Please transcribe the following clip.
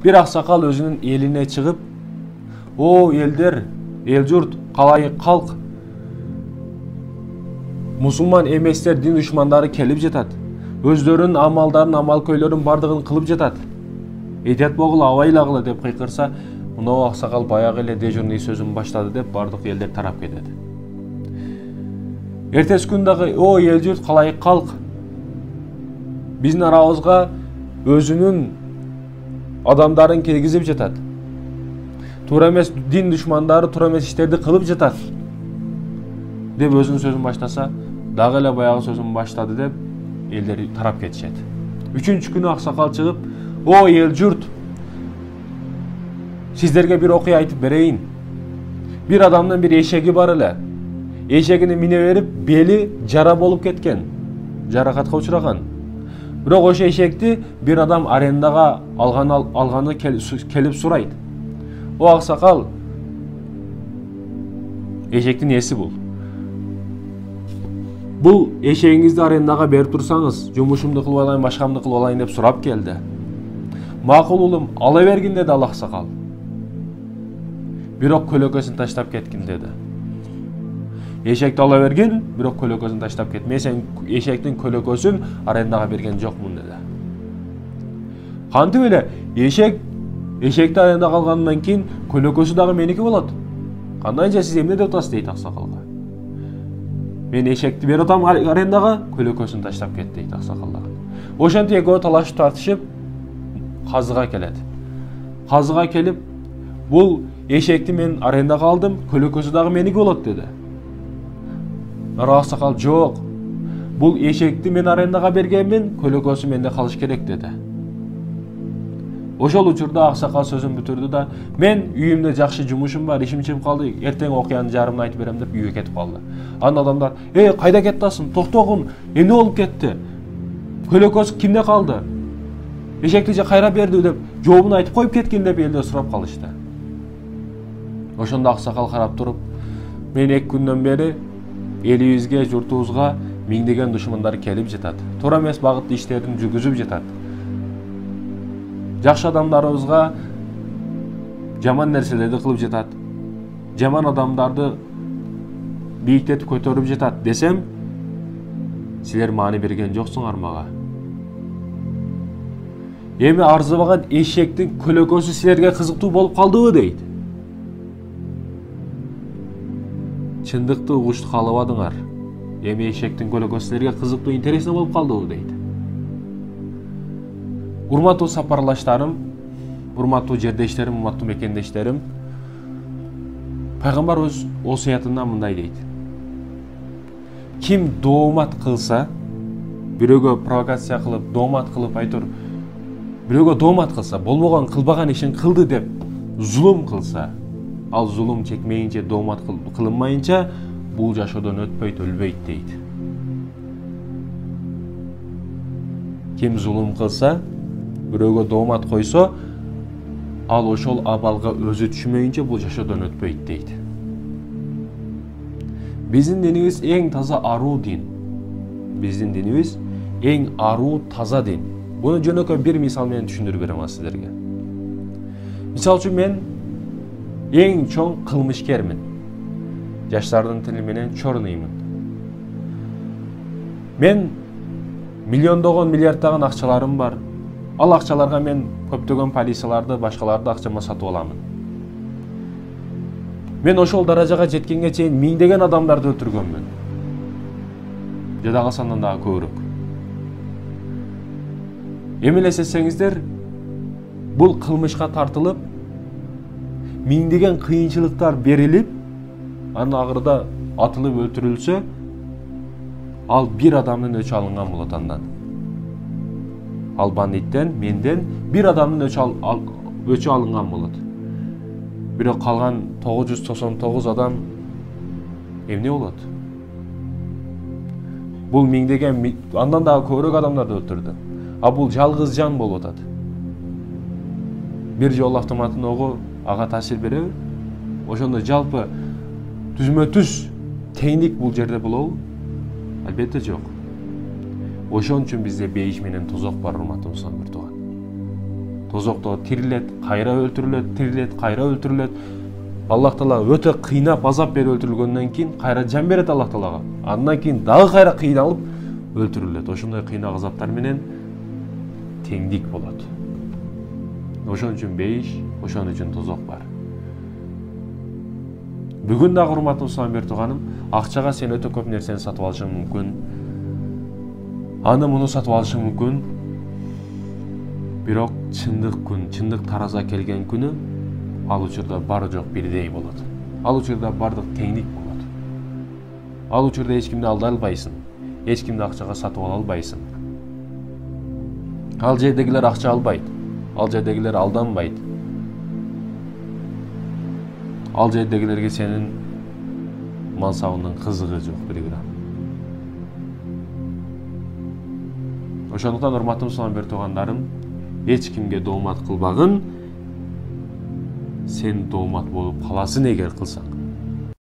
Bir аксакал өзүнүн элине чыгып, "О элдер, эл журт, калайык калк. Мусулман эместер дин душмандары келип жатат. Өздөрүнүн амалдарын, амал көйлөрүн бардыгын кылып жатат. Эдет болгула, абайлагыла" деп кыйкырса, мынау аксакал баягы эле дежурный сөзүн баштады деп бардык элдер тарап кетет. Эртеси күн дагы "О эл журт, калайык калк. Биздин арабызга өзүнүн адамдарын киргизип жатат. Туура эмес дин душмандары туура эмес иштерди кылып жатат" деп өзүнүн сөзүн баштаса, дагы эле баягы сөзүн баштады деп элдер тарап кетишет. Үчүнчү күнү аксакал чыгып, "О эл журт, сиздерге бир окуя айтып берейин. Bir адамдын bir эшеги бар эле. Эшегини мине берип, бели жара болуп кеткен, жаракатка учураган. Бирок ошо эшекти bir адам арендага алганы келип сурайт. О аксакал, эшектин ээси бул. Бул эшегиңизди арендага берип турсаңыз, жумушумду кылып алайын, башкамды кылып алайын" деп сурап келди. "Макул улум, ала бергин" деди ал аксакал. Бирок көлөкөсүн таштап кеткин деди. Эшекти ала бергин, бирок көлөкөсүн таштап кет. "Мен сен эшектин көлөкөсүн арендага берген жокмун" деди. "Кантип эле? Эшекти арендага алгандан кийин көлөкөсү дагы меники болот. Кандайча сиз эмне деп атасыз" дейт аксакалга. "Мен эшекти берип атам арендага, көлөкөсүн таштап кет" дейт аксакал дагы. Ошентип экөө талашып тартышып казыга келет. Казыга келип, "Бул эшекти мен арендага алдым, көлөкөсү дагы меники болот" деди. Аксакал "Жок. Бул эшекти мен арендага бергенмин, көлөкөсү менде калыш керек" деди. Ошол учурда аксакал сөзүн бүтүрдү да, "Мен үйүмдө жакшы жумушум бар, ишим чыгып калды, эртең окуянын жарымын айтып берем" деп үйгө кетип калды. Анан адамдар: Кайда кетип атасың? Токтогун, эмне болуп кетти? Көлөкөс кимде калды? Эшекти же кайра берди" деп жообун айтып коюп кеткин" деп элдер сурап калышты. Ошондо аксакал карап туруп, "Мен 2 күндөн бери элибизге, журтубузга миңдеген душмандар келип жатат. Туура эмес багытты иштерин жүргүзүп жатат. Жакшы адамдарыбызга жаман нерселерди кылып жатат. Жаман адамдарды бийиктетип көтөрүп жатат десем, силер маани берген жоксуңар мага. Эми арзыбаган эшектин көлөкөсү силерге кызыктуу болуп калдыбы" дейт. "Чындыкты угушту каалабадыңар. Эми эшектин көлөкөсү силерге кызыктуу, интересно болуп калдыбы" дейт. Урматтуу сапарлаштарым, урматтуу жердештерим, урматтуу мекендештерим, Пайгамбар өз осуятында мындай дейт: "Ким доомат кылса, бирөөгө провокация кылып, доомат кылып айтор, бирөөгө доомат кылса, болбогон кылбаган ишин кылды деп зулум кылса, ал зулум чекмейинче, доомат кылынмайынча бул жашоодон өтпөйт, өлбөйт" дейт. Ким зулум кылса, бирөөгө доомат койсо, ал ошол абалга өзү түшмөйүнчө бул жашоодон өтпөйт дейт. Биздин динибиз эң таза аруу дин. Биздин динибиз эң аруу таза дин. Буну жөнөкөй бир мисал менен түшүндүрүп берем силерге. Мисал үчүн мен эң чоң кылмышкермин. Жаштардын тили менен чорныймын. Мен миллиондогон, миллиарддаган акчаларым бар. Ал акчаларга мен көптөгөн полицияларды, башкаларды акчама сатып аламын. Мен ошол даражага жеткенге чейин миңдеген адамдарды өлтүргөнмүн. Жада калсандан дагы көбүрөөк. Эми элестетсеңиздер, бул кылмышка тартылып, миңдеген кыйынчылыктар берилип, анын агырда атылып өлтүрүлсө, ал бир адамдын өчү алынган болот андан. Ал бандиттен, менден бир адамдын өчү алынган болот. Бирок калган 999 адам эмне болот? Бул миңдеген, андан дагы көбүрөөк адамдарды өлтүрдү. А бул жалгыз жан болуп атат. Бир жол автоматтын огу ага таасир береби? Ошондо жалпы түзмө-түз теңдик бул жерде болобу? Албетте жок. Ошон үчүн бизде бейиш менен тозок бар, урматтуу мусулман тууган. тозокто тирилет, кайра өлтүрүлөт, тирилет, кайра өлтүрүлөт. Аллах Таала өтө кыйнап азап берип өлтүрүлгөндөн кийин кайра жан берет Аллах Таалага. Андан кийин дагы кайра кыйналып өлтүрүлөт. Ошондой кыйнак азаптар менен теңдик болот. Ошон үчүн бейиш, ошон үчүн тозок бар. Бүгүн дагы урматтуу Мусамбер тууганым, акчага сен өтө көп нерсени сатып алышың мүмкүн. Аны муну сатып алышың мүмкүн. Бирок чындык күн, чындык тараза келген күнү ал учурда бары жок бирдей болот. Ал учурда бардык теңдик болот. Ал учурда эч кимди алдай албайсың. Эч кимди акчага сатып ала албайсың. Ал жердегилер акча албайт. Ал жердегилер алданбайт. Ал жердегилерге сенин мансабыңдын кызыгы жок бир грамм. Ошондуктан урматтуу Мусамбер туугандарым, эч кимге доомат кылбагын, сен доомат болуп каласың эгер кылсаң.